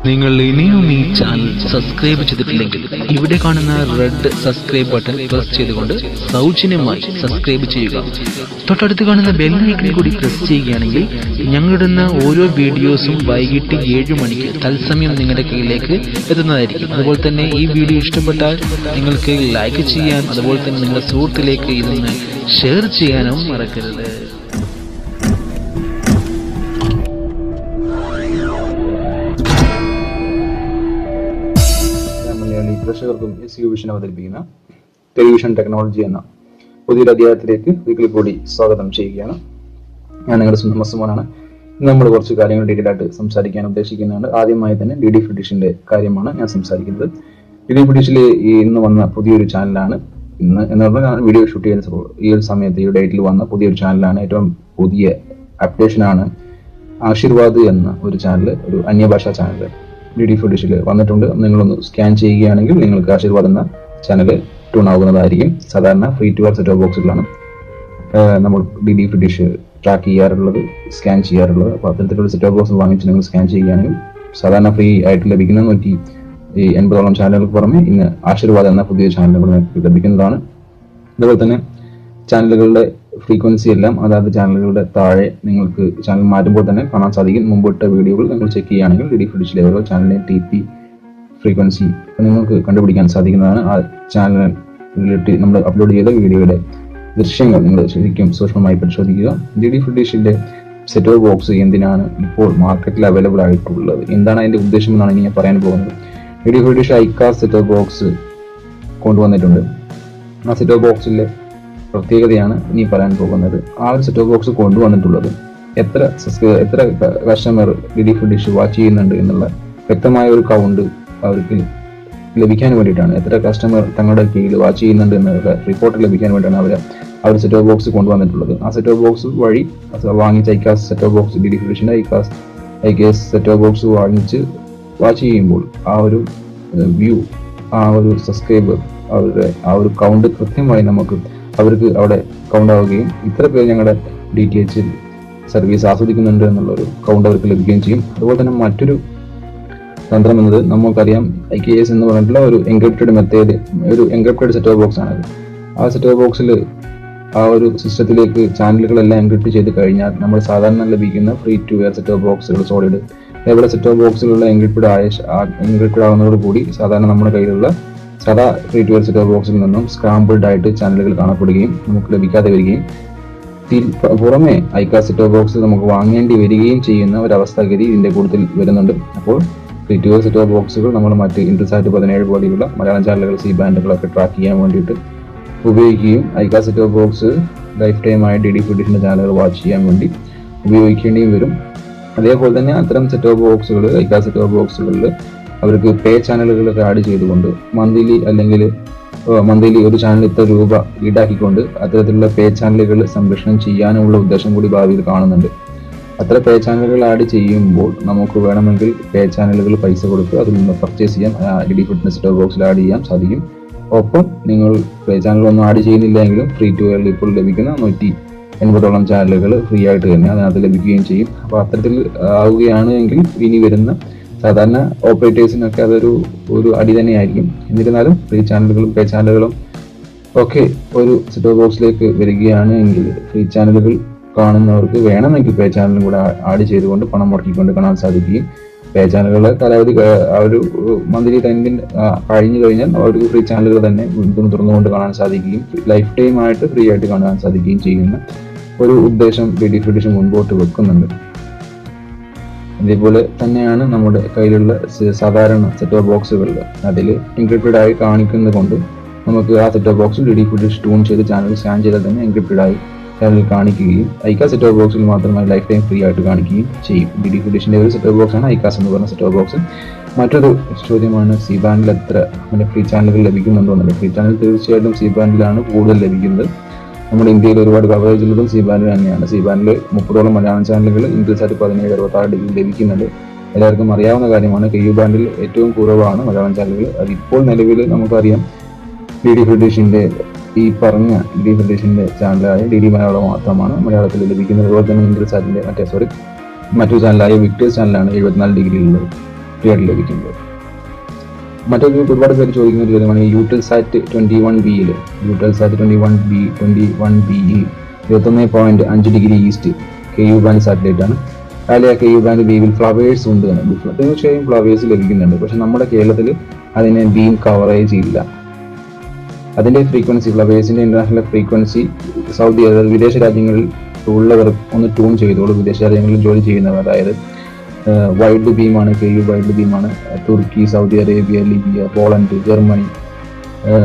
നിങ്ങൾ ഇനിയും ഈ ചാനൽ സബ്സ്ക്രൈബ് ചെയ്തിട്ടില്ലെങ്കിൽ ഇവിടെ കാണുന്ന റെഡ് സബ്സ്ക്രൈബ് ബട്ടൺ പ്രസ് ചെയ്തുകൊണ്ട് സൗജന്യമായി സബ്സ്ക്രൈബ് ചെയ്യുക. തൊട്ടടുത്ത് കാണുന്ന ബെൽ ഐക്കൺ കൂടി പ്രസ് ചെയ്യുകയാണെങ്കിൽ ഞങ്ങളിടുന്ന ഓരോ വീഡിയോസും വൈകിട്ട് 7 മണിക്ക് തത്സമയം നിങ്ങളുടെ കയ്യിലേക്ക് എത്തുന്നതായിരിക്കും. അതുപോലെ തന്നെ ഈ വീഡിയോ ഇഷ്ടപ്പെട്ടാൽ നിങ്ങൾക്ക് ലൈക്ക് ചെയ്യാൻ, അതുപോലെ തന്നെ നിങ്ങളുടെ സുഹൃത്തിലേക്ക് ഇതൊന്ന് ഷെയർ ചെയ്യാനും മറക്കരുത്. പ്രേക്ഷകർക്കും വിഷൻ അവതരിപ്പിക്കുന്ന ടെലിവിഷൻ ടെക്നോളജി എന്ന പുതിയൊരു അധ്യായത്തിലേക്ക് ഒരിക്കൽ കൂടി സ്വാഗതം ചെയ്യുകയാണ്. ഞാൻ നിങ്ങളുടെ സ്വന്തം മസ്തുമോനാണ്. ഇന്ന് നമ്മൾ കുറച്ച് കാര്യങ്ങൾ ഡീറ്റെയിൽ ആയിട്ട് സംസാരിക്കാൻ ഉദ്ദേശിക്കുന്നുണ്ട്. ആദ്യമായി തന്നെ ഡി ഫിഡിഷിന്റെ കാര്യമാണ് ഞാൻ സംസാരിക്കുന്നത്. ഡി ഫിഡിഷിൽ ഇന്ന് വന്ന പുതിയൊരു ചാനലാണ്. ഇന്ന് എന്ന് പറഞ്ഞാൽ വീഡിയോ ഷൂട്ട് ചെയ്യുന്ന ഈ ഒരു സമയത്ത് ഈ ഡേറ്റിൽ വന്ന പുതിയൊരു ചാനലാണ്. ഏറ്റവും പുതിയ അപ്ഡേഷനാണ് ആശീർവാദ് എന്ന ഒരു ചാനൽ, ഒരു അന്യഭാഷാ ചാനൽ ഡി ഫിഡിഷിൽ വന്നിട്ടുണ്ട്. നിങ്ങളൊന്ന് സ്കാൻ ചെയ്യുകയാണെങ്കിൽ നിങ്ങൾക്ക് ആശീർവാദ് എന്ന ചാനൽ ട്യൂൺ ആവുന്നതായിരിക്കും. സാധാരണ free to air set top ബോക്സുകളാണ് നമ്മൾ ഡി ഫിഡിഷ് ട്രാക്ക് ചെയ്യാറുള്ളത്, സ്കാൻ ചെയ്യാറുള്ളത്. അപ്പോൾ അത്തരത്തിലുള്ള സെറ്റ് ഓഫ് ബോക്സ് വാങ്ങിച്ച് നിങ്ങൾ സ്കാൻ ചെയ്യുകയാണെങ്കിൽ സാധാരണ ഫ്രീ ആയിട്ട് ലഭിക്കുന്ന 180ഓളം ചാനലുകൾക്ക് പുറമെ ഇന്ന് ആശീർവാദ് എന്ന പുതിയ ചാനലുകൾ ലഭിക്കുന്നതാണ്. അതുപോലെ തന്നെ ചാനലുകളുടെ ഫ്രീക്വൻസി എല്ലാം അതായത് ചാനലുകളുടെ താഴെ നിങ്ങൾക്ക് ചാനൽ മാറ്റുമ്പോൾ തന്നെ കാണാൻ സാധിക്കും. മുമ്പിട്ട വീഡിയോകൾ നിങ്ങൾ ചെക്ക് ചെയ്യുകയാണെങ്കിൽ ഡി ഫിഡിഷിലെ ഓരോ ചാനലിന്റെ TP ഫ്രീക്വൻസി നിങ്ങൾക്ക് കണ്ടുപിടിക്കാൻ സാധിക്കുന്നതാണ്. ആ ചാനലിൽ നമ്മൾ അപ്ലോഡ് ചെയ്ത വീഡിയോയുടെ ദൃശ്യങ്ങൾ നിങ്ങൾ ശരിക്കും സൂക്ഷ്മമായി പരിശോധിക്കുക. ഡി ഫിഡിഷിന്റെ സെറ്റ് ഓഫ് ബോക്സ് എന്തിനാണ് ഇപ്പോൾ മാർക്കറ്റിൽ അവൈലബിൾ ആയിട്ടുള്ളത്, എന്താണ് അതിന്റെ ഉദ്ദേശം എന്നാണ് ഇനി ഞാൻ പറയാൻ പോകുന്നത്. ഡി ഫിഡിഷ് ഐക്കാസ് സെറ്റ് ഓഫ് ബോക്സ് കൊണ്ടുവന്നിട്ടുണ്ട്. ആ സെറ്റ് ഓഫ് ബോക്സിലെ പ്രത്യേകതയാണ് ഇനി പറയാൻ പോകുന്നത്. ആ ഒരു സെറ്റ് ഓഫ് ബോക്സ് കൊണ്ടുവന്നിട്ടുള്ളത് എത്ര കസ്റ്റമർ ഡി ഫിഡിഷ് വാച്ച് ചെയ്യുന്നുണ്ട് എന്നുള്ള വ്യക്തമായ ഒരു കൗണ്ട് അവർക്ക് ലഭിക്കാൻ വേണ്ടിയിട്ടാണ്. എത്ര കസ്റ്റമർ തങ്ങളുടെ കീഴിൽ വാച്ച് ചെയ്യുന്നുണ്ട് എന്നുള്ള റിപ്പോർട്ട് ലഭിക്കാൻ വേണ്ടിയാണ് അവർ സെറ്റ് ഓഫ് ബോക്സ് കൊണ്ടുവന്നിട്ടുള്ളത്. ആ സെറ്റ് ഓഫ് ബോക്സ് വഴി വാങ്ങിച്ച ഐക്കാസ് സെറ്റ് ഓഫ് ബോക്സ് ഡി ഫിഡിഷിന്റെ ഐക്കാസ് സെറ്റ് ഓഫ് ബോക്സ് വാങ്ങിച്ച് വാച്ച് ചെയ്യുമ്പോൾ ആ ഒരു വ്യൂ, ആ ഒരു സബ്സ്ക്രൈബർ, അവരുടെ ആ ഒരു കൗണ്ട് കൃത്യമായി അവർക്ക് അവിടെ കൗണ്ട് ആവുകയും ഇത്ര പേര് ഞങ്ങളുടെ DTH സർവീസ് ആസ്വദിക്കുന്നുണ്ട് എന്നുള്ളൊരു കൗണ്ട് അവർക്ക് ലഭിക്കുകയും ചെയ്യും. അതുപോലെ തന്നെ മറ്റൊരു തന്ത്രം എന്നത് നമുക്കറിയാം, IKS എന്ന് പറഞ്ഞിട്ടുള്ള ഒരു എൻക്രിപ്റ്റഡ് മെത്തേഡ്, ഒരു എൻക്രിപ്റ്റഡ് സെറ്റ് ഓഫ് ബോക്സ് ആണത്. ആ സെറ്റ് ഓഫ് ബോക്സിൽ ആ ഒരു സിസ്റ്റത്തിലേക്ക് ചാനലുകളെല്ലാം എൻക്രിപ്റ്റ് ചെയ്ത് കഴിഞ്ഞാൽ നമ്മൾ സാധാരണ ലഭിക്കുന്ന free to air set of ബോക്സുകൾ, സോളിഡ് അതേപോലെ സെറ്റ് ഓഫ് ബോക്സുകളുടെ എൻക്രിപ്റ്റഡ് ആവുന്നതോടുകൂടി സാധാരണ നമ്മുടെ കയ്യിലുള്ള സാധാ free to air set of ബോക്സിൽ നിന്നും സ്ക്രാമ്പിൾഡ് ആയിട്ട് ചാനലുകൾ കാണപ്പെടുകയും നമുക്ക് ലഭിക്കാതെ വരികയും പുറമെ ഐക്കാസ് സെറ്റ് ഓഫ് ബോക്സ് നമുക്ക് വാങ്ങേണ്ടി വരികയും ചെയ്യുന്ന ഒരവസ്ഥാഗതി ഇതിന്റെ കൂടുതൽ വരുന്നുണ്ട്. അപ്പോൾ free to air set of ബോക്സുകൾ നമ്മൾ മറ്റ് EutelSat 17 പോലെയുള്ള മലയാളം ചാനലുകൾ, C ബാൻഡുകളൊക്കെ ട്രാക്ക് ചെയ്യാൻ വേണ്ടിയിട്ട് ഉപയോഗിക്കുകയും ഐക്കാസ് സെറ്റ് ഓഫ് ബോക്സ് ലൈഫ് ടൈമായി ഡി ഫിഡിഷിന്റെ ചാനലുകൾ വാച്ച് ചെയ്യാൻ വേണ്ടി ഉപയോഗിക്കേണ്ടിയും വരും. അതേപോലെ തന്നെ അത്തരം സെറ്റ് ഓഫ് ബോക്സുകൾ, ഐക്കാസ് സെറ്റ് ഓഫ് ബോക്സുകളിൽ അവർക്ക് പേ ചാനലുകളൊക്കെ ആഡ് ചെയ്തുകൊണ്ട് മന്ത്ലി ഒരു ചാനൽ ഇത്ര രൂപ ഈടാക്കിക്കൊണ്ട് അത്തരത്തിലുള്ള പേ ചാനലുകൾ സംരക്ഷണം ചെയ്യാനുള്ള ഉദ്ദേശം കൂടി ഭാവിയിൽ കാണുന്നുണ്ട്. അത്ര പേ ചാനലുകൾ ആഡ് ചെയ്യുമ്പോൾ നമുക്ക് വേണമെങ്കിൽ പേ ചാനലുകൾ പൈസ കൊടുത്ത് അതിൽ നിന്ന് പർച്ചേസ് ചെയ്യാൻ ഡി ഫിഡിഷിന്റെ സെറ്റ് ഓഫ് ബോക്സിൽ ആഡ് ചെയ്യാൻ സാധിക്കും. ഒപ്പം നിങ്ങൾ പേ ചാനലൊന്നും ആഡ് ചെയ്യുന്നില്ലെങ്കിലും ഫ്രീ ടു എയറിൽ ഇപ്പോൾ ലഭിക്കുന്ന 180ഓളം ചാനലുകൾ ഫ്രീ ആയിട്ട് തന്നെ അതിനകത്ത് ലഭിക്കുകയും ചെയ്യും. അപ്പോൾ അത്തരത്തിൽ ആവുകയാണ് എങ്കിൽ ഇനി വരുന്ന സാധാരണ ഓപ്പറേറ്റേഴ്സിനൊക്കെ അതൊരു അടി തന്നെയായിരിക്കും. എന്നിരുന്നാലും ഫ്രീ ചാനലുകളും പേ ചാനലുകളും ഒക്കെ ഒരു സെറ്റ് ഓഫ് ബോക്സിലേക്ക് വരികയാണ് എങ്കിൽ ഫ്രീ ചാനലുകൾ കാണുന്നവർക്ക് വേണമെങ്കിൽ പേ ചാനലും കൂടെ ആഡ് ചെയ്തുകൊണ്ട് പണം മുടക്കിക്കൊണ്ട് കാണാൻ സാധിക്കുകയും പേ ചാനലുകളെ കാലാവധി ആ ഒരു മന്ത്ലി ടൈമിൽ കഴിഞ്ഞു കഴിഞ്ഞാൽ അവർക്ക് ഫ്രീ ചാനലുകൾ തന്നെ വീണ്ടും തുറന്നുകൊണ്ട് കാണാൻ സാധിക്കുകയും ലൈഫ് ടൈം ആയിട്ട് ഫ്രീ ആയിട്ട് കാണാൻ സാധിക്കുകയും ചെയ്യുന്ന ഒരു ഉദ്ദേശം ഡി ഫിഡിഷ് മുൻപോട്ട് വെക്കുന്നുണ്ട്. അതേപോലെ തന്നെയാണ് നമ്മുടെ കയ്യിലുള്ള സാധാരണ സെറ്റ് ഓഫ് ബോക്സുകളിൽ അതിൽ എൻക്രിപ്റ്റഡ് ആയി കാണിക്കുന്നത് കൊണ്ട് നമുക്ക് ആ സെറ്റ് ഓഫ് ബോക്സിൽ ഡി ഫിഡിഷ് ട്യൂൺ ചെയ്ത് ചാനൽ സ്കാൻ ചെയ്താൽ തന്നെ എൻക്രിപ്റ്റഡ് ആയി ചാനൽ കാണിക്കുകയും ഐക്കാസ് സെറ്റ് ഓഫ് ബോക്സിൽ മാത്രമായി ലൈഫ് ടൈം ഫ്രീ ആയിട്ട് കാണിക്കുകയും ചെയ്യും. ഡി ഫിഡിഷിന്റെ ഒരു സെറ്റ് ഓഫ് ബോക്സ് ആണ് ഐക്കാസ് എന്ന് പറഞ്ഞ സെറ്റ് ഓഫ് ബോക്സ്. മറ്റൊരു ചോദ്യമാണ് C ബാൻഡിൽ എത്ര ഫ്രീ ചാനലുകൾ ലഭിക്കുന്നുണ്ടോ എന്നുള്ളത്. ഫ്രീ ചാനൽ തീർച്ചയായിട്ടും C ബാൻഡിലാണ് കൂടുതൽ ലഭിക്കുന്നത്. നമ്മുടെ ഇന്ത്യയിൽ ഒരുപാട് കവറേജ് ഉള്ളതും C ബാൻഡിൽ തന്നെയാണ്. C ബാൻഡിൽ 30ഓളം മലയാളം ചാനലുകൾ EutelSat 17-66 ലഭിക്കുന്നുണ്ട്. എല്ലാവർക്കും അറിയാവുന്ന കാര്യമാണ്. KU ബാൻഡിൽ ഏറ്റവും കുറവാണ് മലയാളം ചാനലുകൾ. അതിപ്പോൾ നിലവിൽ നമുക്കറിയാം ഡി ഫിഡിഷിന്റെ ഈ പറഞ്ഞ ഡി ഫിഡിഷിന്റെ ചാനലായ DD മലയാളം മാത്രമാണ് മലയാളത്തിൽ ലഭിക്കുന്നത്. അതുപോലെ തന്നെ EutelSatന്റെ മറ്റൊരു ചാനലായ വിക്ടേഴ്സ് ചാനലാണ് 74 ഡിഗ്രിയിലുള്ളത്. ഫ്രീ ആയിട്ട് ലഭിക്കുന്നത്. മറ്റൊരു ഒരുപാട് പേര് ചോദിക്കുന്ന ഒരു ചോദ്യമാണ് EutelSat 21B EutelSat 21B 21.5 degree east KU band satellite ആണ്. അതിൽ ആ KU ബാൻഡ് ബീമിൽ ഫ്ലവേഴ്സ് ഉണ്ട് എന്ന്. തീർച്ചയായും ഫ്ലവേഴ്സ് ലഭിക്കുന്നുണ്ട്, പക്ഷെ നമ്മുടെ കേരളത്തിൽ അതിന് ബീം കവറേജ് ഇല്ല. അതിന്റെ ഫ്രീക്വൻസി, ഫ്ലവേഴ്സിന്റെ ഇന്റർനാഷണൽ ഫ്രീക്വൻസി സൗദി, അതായത് വിദേശ രാജ്യങ്ങളിൽ ഉള്ളവർ ഒന്ന് ട്യൂൺ ചെയ്തോളൂ. വിദേശ രാജ്യങ്ങളിൽ ജോലി ചെയ്യുന്നവർ, അതായത് വൈഡ് ബീമാണ്, KU വൈഡ് ബീമാണ്. തുർക്കി, Saudi Arabia, Libya, Poland, Germany,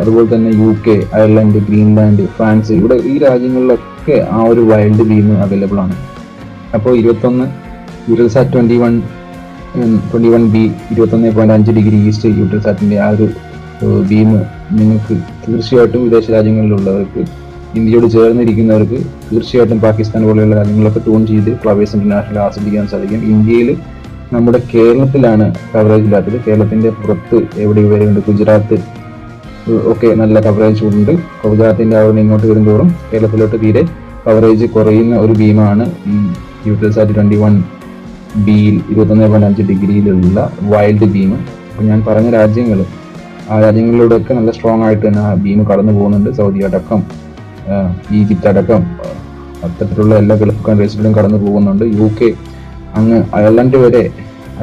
അതുപോലെ തന്നെ UK, അയർലൻഡ്, ഗ്രീൻലാൻഡ്, ഫ്രാൻസ്, ഇവിടെ ഈ രാജ്യങ്ങളിലൊക്കെ ആ ഒരു വൈൽഡ് ബീം അവൈലബിൾ ആണ്. അപ്പോൾ EutelSat 21B 21.5 ഡിഗ്രി ഈസ്റ്റ് EutelSatന്റെ ആ ഒരു ബീം നിങ്ങൾക്ക് തീർച്ചയായിട്ടും വിദേശ രാജ്യങ്ങളിലുള്ളവർക്ക്, ഇന്ത്യയോട് ചേർന്നിരിക്കുന്നവർക്ക് തീർച്ചയായിട്ടും പാകിസ്ഥാൻ പോലെയുള്ള രാജ്യങ്ങളൊക്കെ ട്യൂൺ ചെയ്ത് ഫ്ലവേഴ്സ് ഇന്റർനാഷണൽ ആസ്വദിക്കാൻ സാധിക്കും. ഇന്ത്യയിൽ നമ്മുടെ കേരളത്തിലാണ് കവറേജ് ഇല്ലാത്തത്. കേരളത്തിന്റെ പുറത്ത് എവിടെ വരെയുണ്ട്, ഗുജറാത്ത് ഒക്കെ നല്ല കവറേജ് ഉണ്ട്. ഗുജറാത്തിന്റെ അവിടെ നിന്ന് ഇങ്ങോട്ട് വരുന്തോറും കേരളത്തിലോട്ട് തീരെ കവറേജ് കുറയുന്ന ഒരു ബീമാണ് ഈ EutelSat 21B 21.5 ഡിഗ്രിയിലുള്ള വൈൽഡ് ബീം. അപ്പോൾ ഞാൻ പറഞ്ഞ രാജ്യങ്ങൾ, ആ രാജ്യങ്ങളിലൂടെയൊക്കെ നല്ല സ്ട്രോങ് ആയിട്ട് തന്നെ ആ ബീം കടന്നു പോകുന്നുണ്ട്. സൗദി അടക്കം, ഈജിപ്ത് അടക്കം, അത്തരത്തിലുള്ള എല്ലാ ഗൾഫ് കൺട്രീസിലും കടന്നു പോകുന്നുണ്ട്. UK, അങ്ങ് അയർലൻഡ് വരെ,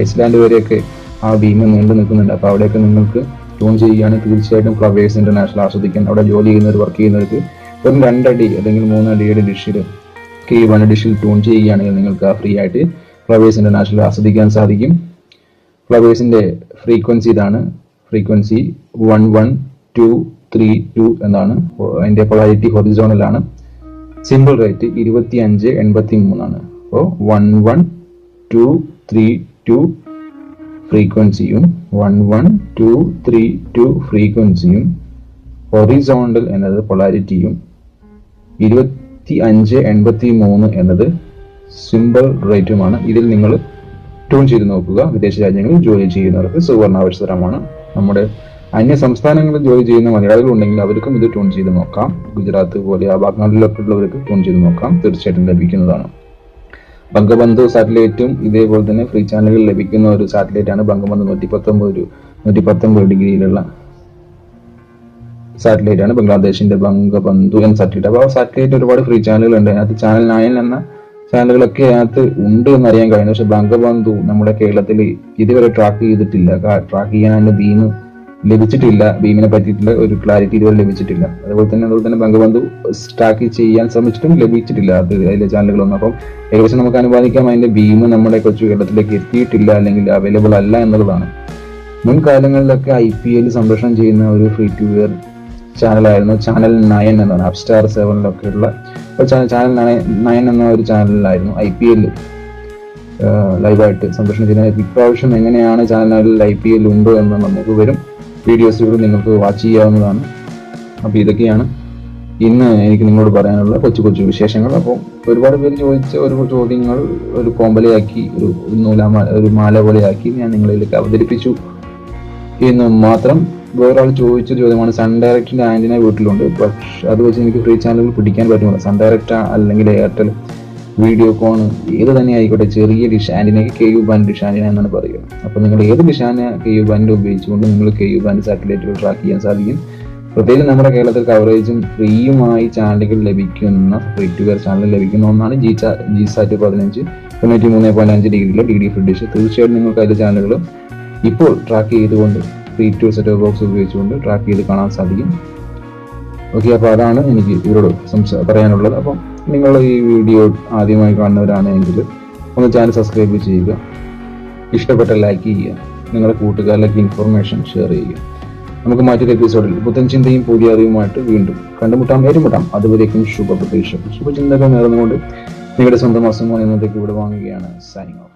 ഐസ്ലാൻഡ് വരെയൊക്കെ ആ ബീം നീണ്ടു നിൽക്കുന്നുണ്ട്. അപ്പോൾ അവിടെയൊക്കെ നിങ്ങൾക്ക് ട്യൂൺ ചെയ്യുകയാണ് തീർച്ചയായിട്ടും ഫ്ലവേഴ്സ് ഇന്റർനാഷണൽ ആസ്വദിക്കാൻ. അവിടെ ജോലി ചെയ്യുന്നവർ, വർക്ക് ചെയ്യുന്നവർക്ക് ഒരു 2 അടി അല്ലെങ്കിൽ 3 അടിയുടെ ഡിഷിൽ, KU ബാൻഡ് ഡിഷിൽ ട്യൂൺ ചെയ്യുകയാണെങ്കിൽ നിങ്ങൾക്ക് ആ ഫ്രീ ആയിട്ട് ഫ്ലവേഴ്സ് ഇന്റർനാഷണൽ ആസ്വദിക്കാൻ സാധിക്കും. ഫ്ലവേഴ്സിന്റെ ഫ്രീക്വൻസി ഇതാണ്. ഫ്രീക്വൻസി 11232 എന്നാണ്. അതിന്റെ പൊളാരിറ്റി ഹൊറിസോണലാണ്. സിമ്പിൾ റേറ്റ് 2583 ആണ്. അപ്പോൾ 11232 ഫ്രീക്വൻസിയും 11232 ഫ്രീക്വൻസിയും ഹൊറിസോണ്ടൽ എന്നത് പൊളാരിറ്റിയും 2583 എന്നത് സിമ്പിൾ റേറ്റുമാണ്. ഇതിൽ നിങ്ങൾ ട്യൂൺ ചെയ്ത് നോക്കുക. വിദേശ രാജ്യങ്ങളിൽ ജോലി ചെയ്യുന്നവർക്ക് സുവർണാവസരമാണ്. നമ്മുടെ അന്യ സംസ്ഥാനങ്ങളിൽ ജോലി ചെയ്യുന്ന മലയാളികൾ ഉണ്ടെങ്കിൽ അവർക്കും ഇത് ട്യൂൺ ചെയ്ത് നോക്കാം. ഗുജറാത്ത് പോലെ ആ ഭാഗങ്ങളിലൊക്കെ ഉള്ളവർക്ക് ട്യൂൺ ചെയ്ത് നോക്കാം, തീർച്ചയായിട്ടും ലഭിക്കുന്നതാണ്. ബംഗബന്ധു സാറ്റലൈറ്റും ഇതേപോലെ തന്നെ ഫ്രീ ചാനലുകൾ ലഭിക്കുന്ന ഒരു സാറ്റലൈറ്റ് ആണ്. ബംഗബന്ധു 119 ഡിഗ്രിയിലുള്ള സാറ്റലൈറ്റ് ആണ്. ബംഗ്ലാദേശിന്റെ ബംഗബന്ധു എന്ന സാറ്റലൈറ്റ്. അപ്പോൾ ആ സാറ്റലൈറ്റ് ഒരുപാട് ഫ്രീ ചാനലുകൾ ഉണ്ട്. അതിനകത്ത് ചാനൽ 9 എന്ന ചാനലുകളൊക്കെ അതിനകത്ത് ഉണ്ട് എന്നറിയാൻ കഴിയുന്നു. പക്ഷെ ബംഗബന്ധു നമ്മുടെ കേരളത്തിൽ ഇതുവരെ ട്രാക്ക് ചെയ്തിട്ടില്ല. ട്രാക്ക് ചെയ്യാൻ അതിന്റെ ബീം ലഭിച്ചിട്ടില്ല. ബീമിനെ പറ്റിയിട്ടുള്ള ഒരു ക്ലാരിറ്റി ഇതുവരെ ലഭിച്ചിട്ടില്ല. അതുപോലെ തന്നെ ബംഗബന്ധു ട്രാക്ക് ചെയ്യാൻ ശ്രമിച്ചിട്ടും ലഭിച്ചിട്ടില്ല അതിലെ ചാനലുകളൊന്നും. അപ്പം ഏകദേശം നമുക്ക് അനുമാനിക്കാം അതിന്റെ ബീം നമ്മുടെ കൊച്ചു കേരളത്തിലേക്ക് എത്തിയിട്ടില്ല, അല്ലെങ്കിൽ അവൈലബിൾ അല്ല എന്നുള്ളതാണ്. മുൻകാലങ്ങളിലൊക്കെ IPL സംപ്രേഷണം ചെയ്യുന്ന ഒരു ഫ്രീ ടു എയർ ചാനലായിരുന്നു ചാനൽ 9 എന്നാണ്. അപ്സ്റ്റാർ 7 ഉള്ള ചാനൽ 9 എന്ന ഒരു ചാനലിലായിരുന്നു IPL ലൈവായിട്ട് സംപ്രേഷണം ചെയ്യുന്നത്. ഇപ്രാവശ്യം എങ്ങനെയാണ് ചാനൽ 9 IPL ഉണ്ടോ എന്ന് നമുക്ക് വരും വീഡിയോസുകൾ നിങ്ങൾക്ക് വാച്ച് ചെയ്യാവുന്നതാണ്. അപ്പോൾ ഇതൊക്കെയാണ് ഇന്ന് എനിക്ക് നിങ്ങളോട് പറയാനുള്ള കൊച്ചു വിശേഷങ്ങൾ. അപ്പോൾ ഒരുപാട് പേര് ചോദിച്ച ഒരു ചോദ്യങ്ങൾ ഒരു കോമ്പലയാക്കി, ഒരു മാല പോലെയാക്കി ഞാൻ നിങ്ങളിലേക്ക് അവതരിപ്പിച്ചു എന്ന് മാത്രം. വേറൊരാൾ ചോദിച്ച ചോദ്യമാണ്, സൺ ഡയറക്റ്റിന്റെ ആന്റിന വീട്ടിലുണ്ട്, പക്ഷെ അത് വെച്ച് എനിക്ക് ഫ്രീ ചാനലുകൾ പിടിക്കാൻ പറ്റുമോ? സൺ ഡയറക്റ്റ് അല്ലെങ്കിൽ എയർടെൽ, വീഡിയോകോൺ, ഏത് തന്നെ ആയിക്കോട്ടെ, ചെറിയ ഡിഷ് ആന്റിനയ്ക്ക് KU ബാൻഡ് ഡിഷ് ആന്റിന എന്നാണ് പറയുക. അപ്പോൾ നിങ്ങൾ ഏത് ഡിഷ് ആന്റിന KU ബാൻഡ് ഉപയോഗിച്ചുകൊണ്ട് നിങ്ങൾ KU ബാൻഡ് സാറ്റലൈറ്റുകൾ ട്രാക്ക് ചെയ്യാൻ സാധിക്കും. പ്രത്യേകിച്ച് നമ്മുടെ കേരളത്തിൽ കവറേജും ഫ്രീയുമായി ചാനലുകൾ ലഭിക്കുന്ന, ഫ്രീ ടു എയർ ചാനൽ ലഭിക്കുന്ന ഒന്നാണ് GSAT 15 93.5 ഡിഗ്രിയിലെ ഡിഗ്രി ഫ്രീ ഡിഷ്. തീർച്ചയായിട്ടും നിങ്ങൾക്ക് അതിലെ ചാനലുകൾ ഇപ്പോൾ ട്രാക്ക് ചെയ്തുകൊണ്ട് ഫ്രീ ടു സെറ്റ് ബോക്സ് ഉപയോഗിച്ചുകൊണ്ട് ട്രാക്ക് ചെയ്ത് കാണാൻ സാധിക്കും. ഓക്കെ, അപ്പോൾ അതാണ് എനിക്ക് ഇവരോട് പറയാനുള്ളത്. അപ്പം നിങ്ങൾ ഈ വീഡിയോ ആദ്യമായി കാണുന്നവരാണെങ്കിൽ ഒന്ന് ചാനൽ സബ്സ്ക്രൈബ് ചെയ്യുക, ഇഷ്ടപ്പെട്ട ലൈക്ക് ചെയ്യുക, നിങ്ങളുടെ കൂട്ടുകാരിലേക്ക് ഇൻഫർമേഷൻ ഷെയർ ചെയ്യുക. നമുക്ക് മറ്റൊരു എപ്പിസോഡിൽ പുത്തൻ ചിന്തയും പുതിയ അറിവുമായിട്ട് വീണ്ടും ഏറ്റുമുട്ടാം. അതുവരേക്കും ശുഭപ്രതീക്ഷ, ശുഭചിന്തകൾ നേർന്നുകൊണ്ട് നിങ്ങളുടെ സ്വന്തം അസുമോൻ എന്നതൊക്കെ ഇവിടെ വാങ്ങുകയാണ്. Signing off.